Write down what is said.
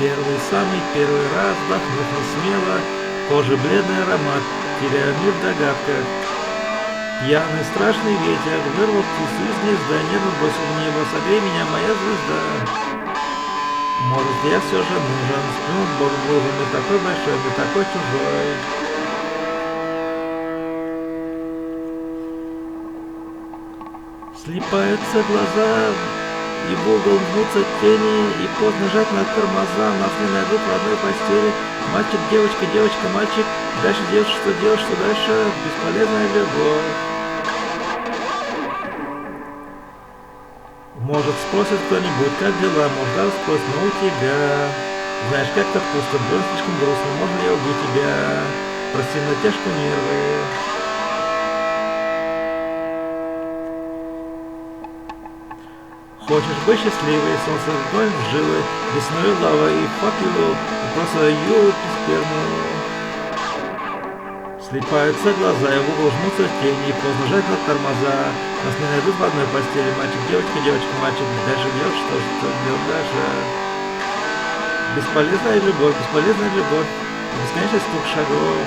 первый, самый первый раз, вдохнув не смело, кожи бледный аромат, теряя мир в догадках. Пьяный страшный ветер вырвал птицу из гнезда, небо бросил в небо, согрей меня, моя звезда. Может, я все же нужен, сплю над Богом лужем, и такой большой, и такой чужой. Слипаются глаза, и в угол жмутся тени, и поздно жать на тормоза, нас не найдут в одной постели. Мальчик, девочка, девочка, мальчик, дальше делать, что дальше, бесполезная любовь. Может, спросит кто-нибудь, как дела, может, да, спросит, но у тебя. Знаешь, как-то пусто, было слишком грустно, можно я убью тебя? Прости на тяжко нервы. Хочешь быть счастливой, солнце вдоль в жилы, весной лава и факелу, и просто юлки сперму. Слипаются глаза, и в угол жмутся тени, и поздно жать на тормоза. Нас не найдут в одной постели, мальчик, девочка, девочка, мальчик, дальше делать, что делать дальше? Бесполезная любовь, бесконечный стук шагов.